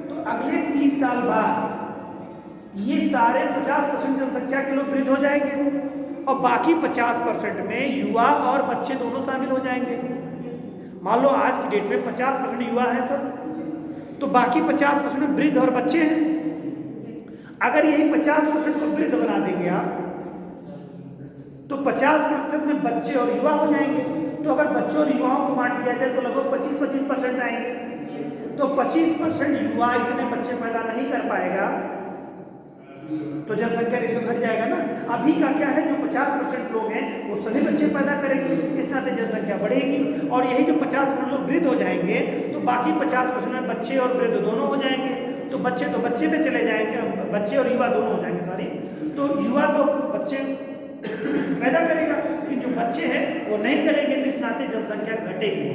तो अगले 30 साल बाद ये सारे 50% जनसंख्या के लोग वृद्ध हो जाएंगे और बाकी 50% में युवा और बच्चे दोनों शामिल हो जाएंगे। मान लो आज की डेट में 50% युवा है सब, तो बाकी 50% में वृद्ध और बच्चे हैं। अगर यही 50% को वृद्ध बना देंगे आप, तो 50% में बच्चे और युवा हो जाएंगे। तो अगर बच्चों और युवाओं को बांट दिया जाए तो लगभग 25% आएंगे। तो 25% युवा इतने बच्चे पैदा नहीं कर पाएगा, तो जनसंख्या रेशियो घट जाएगा ना। अभी का क्या है, जो 50% लोग हैं वो सभी बच्चे पैदा करेंगे, इस नाते जनसंख्या बढ़ेगी। और यही जो 50% लोग वृद्ध हो जाएंगे, तो बाकी 50% में बच्चे और वृद्ध दोनों हो जाएंगे। तो बच्चे पे चले जाएंगे, बच्चे और युवा दोनों हो जाएंगे, सॉरी। तो युवा तो बच्चे पैदा करेगा, लेकिन जो बच्चे हैं वो नहीं करेंगे, तो इस नाते जनसंख्या घटेगी।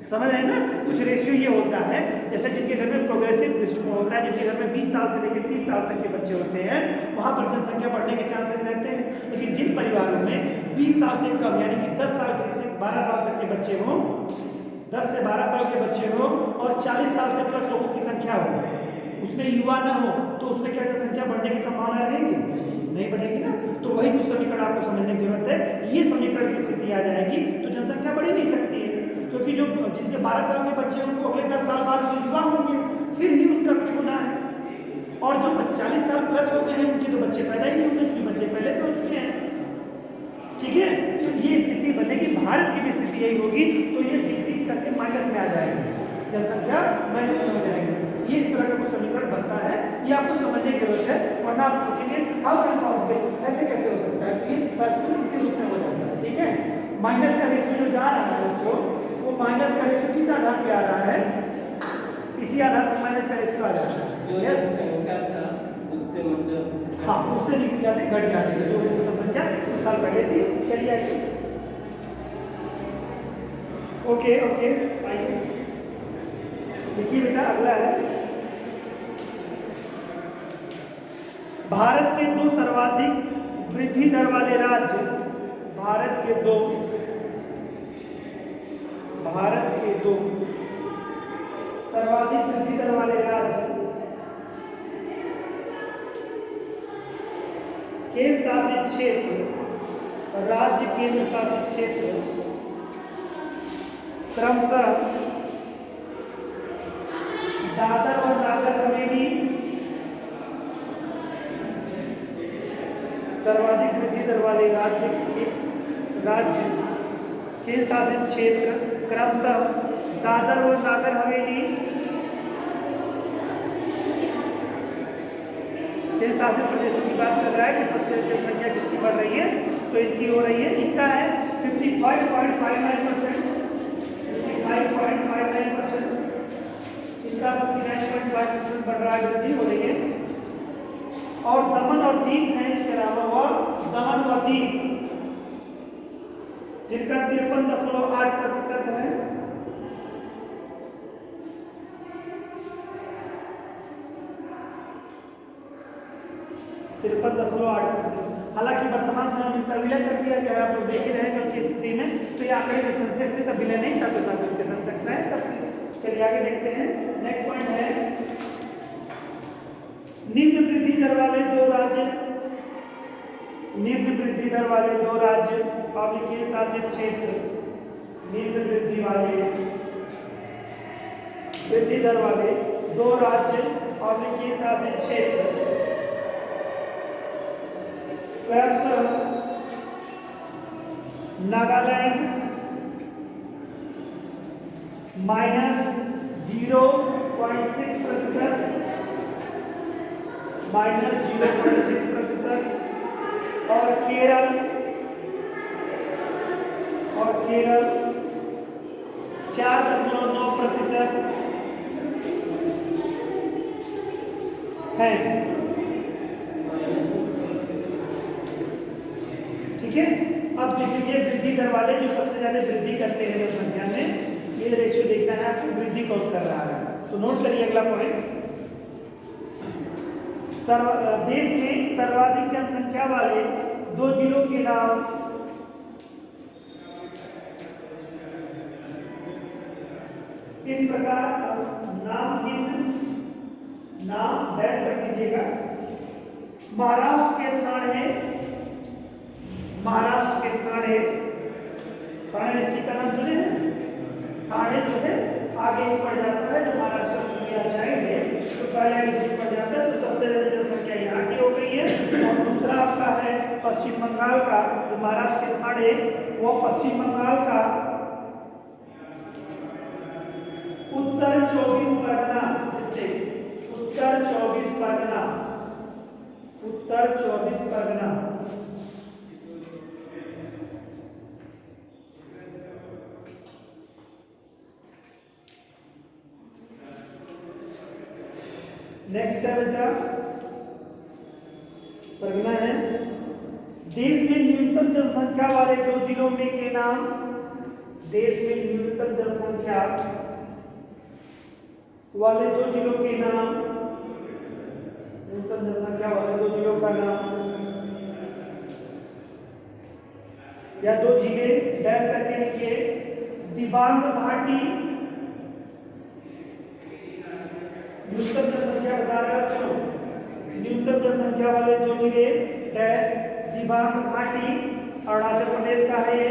समझ रहे हैं ना, कुछ रेशियो ये होता है, जैसे जिनके घर में प्रोग्रेसिव दृष्टिकोण होता है, जिनके घर में 20 साल से लेकर 30 साल तक के बच्चे होते हैं, वहाँ पर जनसंख्या बढ़ने के चांसेस रहते हैं। लेकिन जिन परिवारों में 20 साल से कम यानी कि 10 साल से 12 साल तक के बच्चे हों, 10 से 12 साल के बच्चे हों और 40 साल से प्लस लोगों की संख्या हो, उसमें युवा न हो, तो उसमें क्या जनसंख्या बढ़ने की संभावना रहेगी? नहीं बढ़ेगी ना। तो वही कुछ समीकरण आपको समझने की जरूरत है। ये समीकरण की स्थिति आ जाएगी तो जनसंख्या बढ़ ही नहीं सकती है, क्योंकि जो जिसके 12 साल के बच्चे हैं उनको अगले 10 साल बाद जो युवा होंगे फिर ही उनका कुछ होना है, और जो 40 साल प्लस हो गए हैं उनके तो बच्चे पैदा ही नहीं होंगे, क्योंकि बच्चे पहले से हो चुके हैं। ठीक है, तो ये स्थिति बनेगी, भारत की भी स्थिति यही होगी। तो ये डिक्रीज करके माइनस में आ जाएगी, जनसंख्या माइनस में हो जाएगी। ये इस तरह का कुछ समीकरण बनता है, ये आपको समझने की जरूरत है, वरना आप सोचेंगे हाउ कैन पॉसिबल, ऐसे कैसे हो सकता है। तो ये पॉसिबल इसी रूप में हो जाता है। ठीक है, माइनस का रेशियो जो जा रहा है बच्चों, वो माइनस का रेशियो किस आधार पे आ रहा है? इसी आधार पर माइनस का रेशियो आ जाता है, जो संख्या था उससे मतलब हाँ, उससे निकल जाते घट जाती है, जो जनसंख्या कुछ साल पहले थी चली जाएगी। ओके ओके, आइए देखिए बेटा, अगला है भारत के 2 सर्वाधिक वृद्धि दर वाले राज्य। भारत के दो सर्वाधिक वृद्धि दर वाले राज्य केंद्र शासित क्षेत्र, राज्य केंद्र शासित क्षेत्र क्रमशः दादर और नागर हवेली सर्वाधिक वृद्धि दर वाले राज्य केंद्र शासित क्षेत्र क्रमशः दादर और नागर हवेली केंद्र शासित प्रदेशों की बात कर रहा है कि सबसे जनसंख्या किसकी बढ़ रही है, तो इनकी हो रही है। इनका है 55.59%, 55.59%, इनका 59.5% बढ़ रहा है, वृद्धि हो रही है। और दमन और दीव है इसके अलावा, और दमन और दीव जिनका 53.8% है, हालांकि वर्तमान समय में इनका विलय कर दिया गया है, आप लोग देख ही रहे हैं कल की स्थिति में। तो ये आंकड़े में सेंसेक्स थे तब विलय नहीं था, तो साथ उसके सेंसेक्स है तब। चलिए आगे देखते हैं। नेक्स्ट पॉइंट है निम्न वृद्धि दर वाले 2 राज्य, निम्न वृद्धि दर वाले 2 राज्य और केंद्र शासित क्षेत्र, निम्न वृद्धि दर वाले 2 राज्य और केंद्र शासित क्षेत्र क्रमशः नागालैंड -0.6%, -0.6%। और केरल 4.9% है। ठीक है, अब देखिए वृद्धि दर वाले जो सबसे ज्यादा वृद्धि करते हैं जनसंख्या में, ये रेशियो देखना है आपको, वृद्धि कौन कर रहा है। तो नोट करिए अगला पॉइंट, देश में सर्वाधिक जनसंख्या वाले 2 जिलों के नाम। इस प्रकार नाम डैश कर दीजिएगा। महाराष्ट्र के ठाणे डिस्ट्रिक्ट का नाम सुने हैं। ठाणे जो है आगे ही पड़ जाता है, जो महाराष्ट्र में आप जाएंगे तो पहला डिस्ट्रिक्ट पड़ जाता है। तो सबसे ज्यादा जनसंख्या यहाँ की हो गई है। और दूसरा आपका है पश्चिम बंगाल का, जो महाराष्ट्र के ठाणे, वो पश्चिम बंगाल का उत्तर 24 परगना डिस्ट्रिक्ट, उत्तर 24 परगना। नेक्स्ट है बेटा परगना है। देश में न्यूनतम जनसंख्या वाले 2 जिलों में के नाम। देश में न्यूनतम जनसंख्या वाले 2 जिलों के नाम। न्यूनतम जनसंख्या वाले 2 जिलों का नाम या 2 जिले डैश करके लिखिए। दिबांग घाटी, न्यूनतम जनसंख्या बता रहे बच्चों, न्यूनतम जनसंख्या वाले 2 जिले डैश। दिबांग घाटी अरुणाचल प्रदेश का है ये।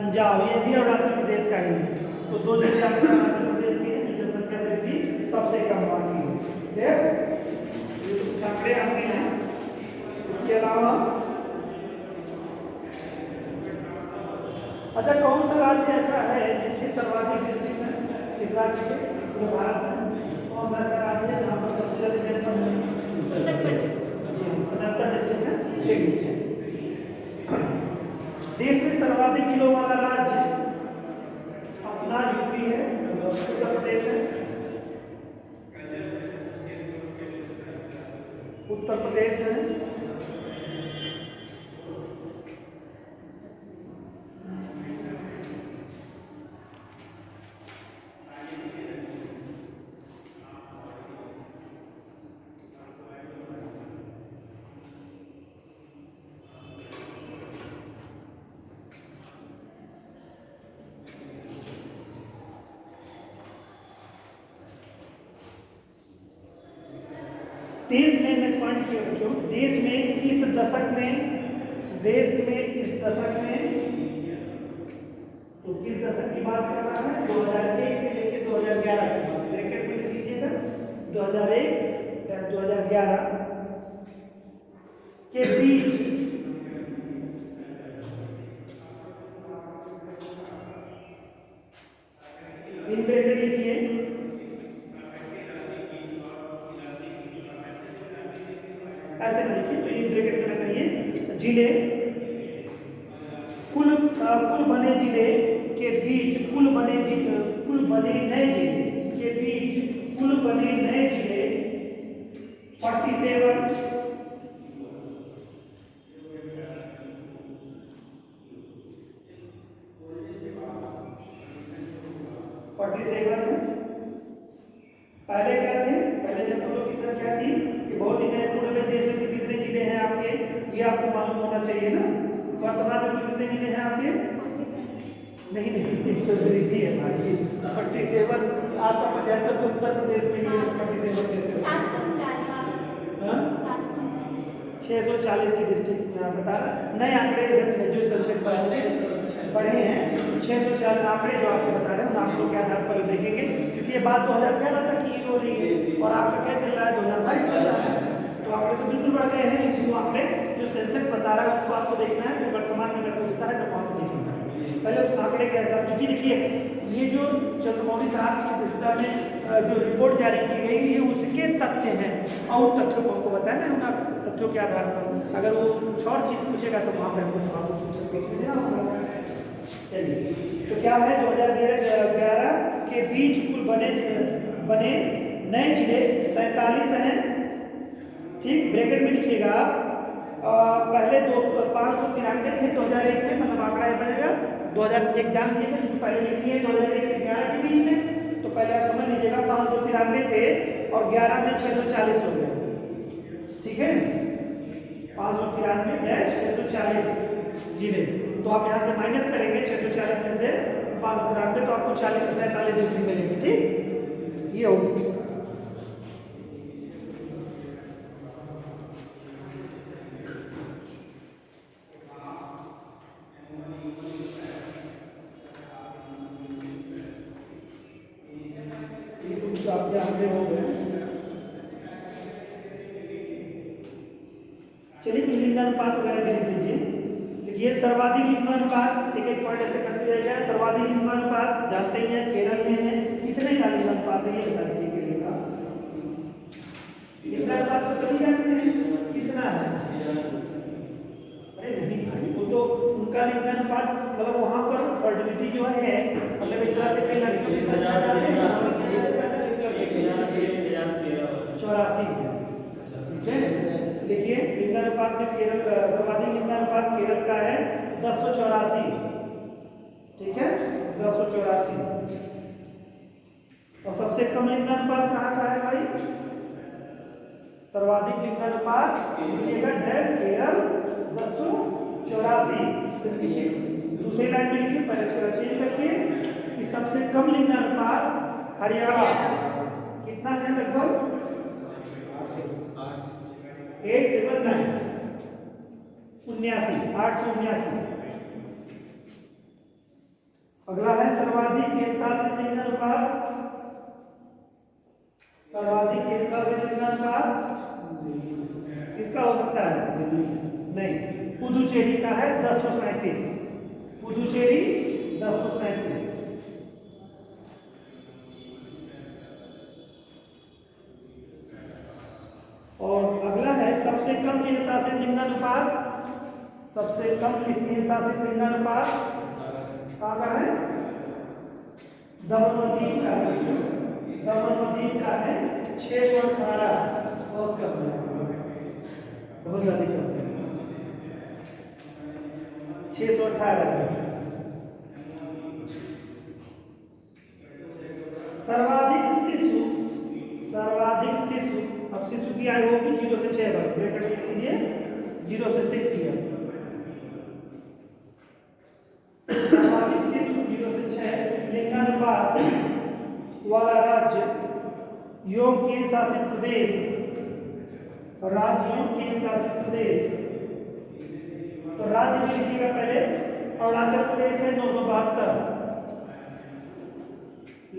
अंजाव ये भी अरुणाचल प्रदेश का ही है। तो 2 जिले अरुणाचल प्रदेश के हैं, जनसंख्या वृद्धि सबसे कम वाली है। ये कुछ आंकड़े आते हैं। इसके अलावा अच्छा, कौन सा राज्य ऐसा है जिसके सर्वाधिक डिस्ट्रिक्ट है? किस राज्य के? जो भारत में कौन सा ऐसा राज्य है जहाँ पर सबसे ज्यादा जनसंख्या है? उत्तर प्रदेश। 75 डिस्ट्रिक्ट है। लिख लीजिए। देश में सर्वाधिक जिलों वाला राज्य अपना यूपी है, उत्तर प्रदेश है, उत्तर प्रदेश है। देश में नेक्स्ट पॉइंट किया बच्चों, देश में इस दशक में तो किस दशक की बात कर रहा है? 2001 से लेकर 2011 की बात। ब्रैकेट में लिख लीजिएगा 2001-2011 के बीच इन ब्रैकेट लिखिए। ऐसे लिखिए, तो ये ब्रैकेट में लगाइए। जिले कुल बने जिले के बीच, कुल बने नए जिले के बीच कुल बने नए जिले 47 है। पहले क्या थे? पहले जब जिलों की संख्या थी कि बहुत ही महत्वपूर्ण है, देश में कितने जिले हैं आपके, ये आपको मालूम होना चाहिए ना। वर्तमान में कितने जिले हैं आपके? नहीं तो वृद्धि है भाई। 47 आपका 75 तो उत्तर प्रदेश में ही है। 47 कैसे? 640 की डिस्ट्रिक्ट बता रहा। नए आंकड़े ग्रेजुएशन से पढ़े हैं। 640 आंकड़े जो आपके बता रहे हैं, उन आंकड़ों के आधार पर देखेंगे, क्योंकि ये बात 2011 तक की हो रही है और आपका क्या चल रहा है? 2022 चल रहा है। तो तो आंकड़े तो बिल्कुल बढ़ गए हैं, लेकिन वो आंकड़े जो सेंसेक्स बता रहा है उसको आपको देखना है, फिर वर्तमान में अगर पूछता है तो आपको देखना है। पहले उस आंकड़े के हिसाब से, क्योंकि देखिए ये जो चंद्रमौली साहब की दिशा में जो रिपोर्ट जारी की गई ये उसके तथ्य हैं, और तथ्यों को हमको बताया ना उन तथ्यों के आधार पर, अगर वो कुछ और चीज पूछेगा तो वहाँ पर हमको जवाब उसको। चलिए, तो क्या है 2011 के बीच कुल बने नए जिले 47 हैं, ठीक, ब्रैकेट में लिखिएगा पहले 593 थे 2001 में, मतलब आंकड़ा ये बनेगा 2001 जान लीजिएगा, चूंकि पहले लिख दिए 2001 से 11 के बीच में, तो पहले आप समझ लीजिएगा 593 थे और 11 में 640 हो गए, ठीक है, 593-640 जिले, तो आप यहाँ से माइनस करेंगे 640 में से 593, तो आपको 47 डिस्ट्रिक्ट मिलेंगे, ठीक, ये होगी। आपके आंकड़े हो गए। चलिए लिंगानुपात वगैरह भी लिख लीजिए। देखिए सर्वाधिक लिंगानुपात, एक एक पॉइंट ऐसे करते जाएगा। सर्वाधिक लिंगानुपात जानते ही हैं केरल में है, कितने का लिंगानुपात है ये बता दीजिए केरल का। लिंगानुपात तो सभी जानते हैं कितना है। अरे नहीं भाई, वो तो उनका लिंगानुपात मतलब वहाँ पर फर्टिलिटी जो है, मतलब एक तरह से कई लड़कियों की संख्या 84 है, ठीक है। देखिए लिंगानुपात में केरल सर्वाधिक लिंगानुपात केरल का है 1084, ठीक है, 1084। और सबसे कम लिंगानुपात कहाँ का है भाई? सर्वाधिक लिंगानुपात लिखिएगा डैश केरल 1084। फिर लिखिए दूसरी लाइन में लिखिए, पहले थोड़ा चेंज करके कि सबसे कम लिंगानुपात हरियाणा कितना है, लगभग 879। अगला है सर्वाधिक केंद्रशासित लिंगानुपात। सर्वाधिक केंद्रशासित लिंगानुपात किसका हो सकता है? नहीं, पुदुचेरी का है 1037। पुदुचेरी 1037। और अगला है सबसे कम केंद्रशासित लिंगानुपात। सबसे कम केंद्रशासित लिंगानुपात कहाँ का है? दमन और दीव का है। दमन और दीव का है 618। बहुत कम है, बहुत ज्यादा कम है, 618। सर्वाधिक शिशु, सर्वाधिक शिशु, अब शिशु की आयु होगी 0 से 6 वर्ष, ब्रैकेट में लिख लीजिए 0 से 6 ईयर। सर्वाधिक शिशु 0 से 6 लिंगानुपात वाला राज्य योग केंद्र शासित प्रदेश, राज्य योग केंद्र शासित प्रदेश। तो राज्य में लिखिएगा पहले अरुणाचल प्रदेश है 972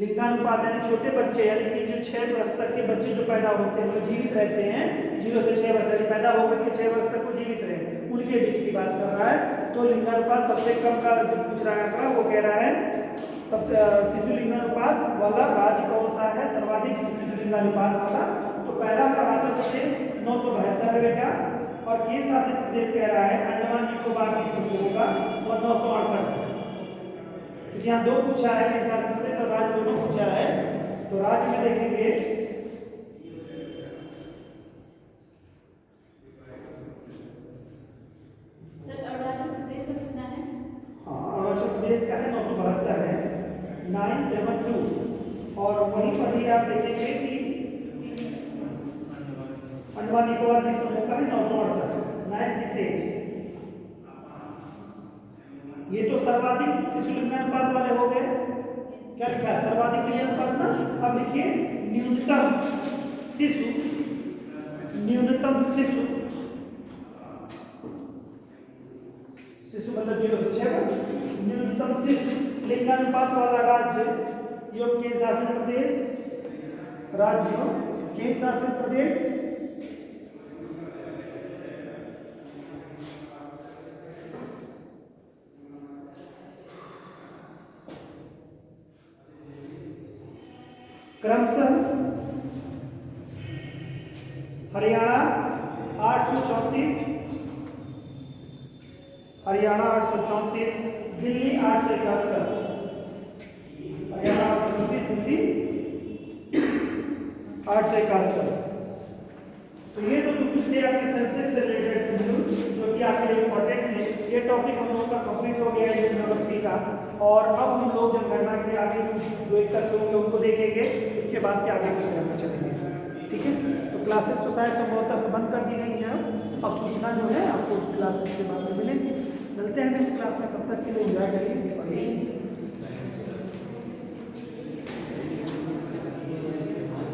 लिंगानुपात, यानी छोटे बच्चे यानी कि जो 6 वर्ष तक के बच्चे जो पैदा होते हैं वो जीवित रहते हैं 0 से 6 वर्ष, यानी पैदा होकर के 6 वर्ष तक वो जीवित रहे, उनके बीच की बात कर रहा है। तो लिंगानुपात सबसे कम का जो पूछ रहा है वो कह रहा है सबसे शिशु लिंगानुपात वाला राज्य कौन सा है? सर्वाधिक शिशु लिंगानुपात वाला। तो पहला अरुणाचल प्रदेश 972 है बेटा, और केंद्र शासित प्रदेश कह रहा है अंडमान निकोबार द्वीप समूह का और 968। क्योंकि यहाँ दो पूछा है, केंद्र शासित प्रदेश और राज्य दोनों पूछा है, तो राज्य में देखेंगे सर अरुणाचल प्रदेश का कितना है? हाँ अरुणाचल प्रदेश का है 972 है 972। और वहीं पर ही आप देखेंगे कि अंडमान निकोबार द्वीप समूह का है 968 968। ये तो सर्वाधिक शिशु लिंगानुपात वाले हो गए। क्या लिखा है? सर्वाधिक लिंगानुपात ना। अब देखिए न्यूनतम शिशु, न्यूनतम शिशु, शिशु मतलब 0 से 6 वर्ष, न्यूनतम शिशु लिंगानुपात वाला राज्य योग केंद्र शासित प्रदेश, राज्यों केंद्र शासित प्रदेश क्रमशः हरियाणा 834, हरियाणा 834, दिल्ली 871, हरियाणा 834, दिल्ली 871। तो ये तो कुछ थे आपके सेंसस से रिलेटेड जो कि आपके लिए इम्पोर्टेंट है। ये टॉपिक हम लोगों का कंप्लीट हो गया है यूनिवर्सिटी का। और अब हम लोग जनगणना के आगे जो एक तथ्य होंगे उनको देखेंगे, इसके बाद के आगे कुछ करना चलेंगे। ठीक है, तो क्लासेस तो शायद संभवतः बंद कर दी गई हैं। अब सूचना जो है आपको उस क्लासेस के बाद में मिलेगी। मिलते हैं नेक्स्ट क्लास में, तब तक के लिए एंजॉय करिए।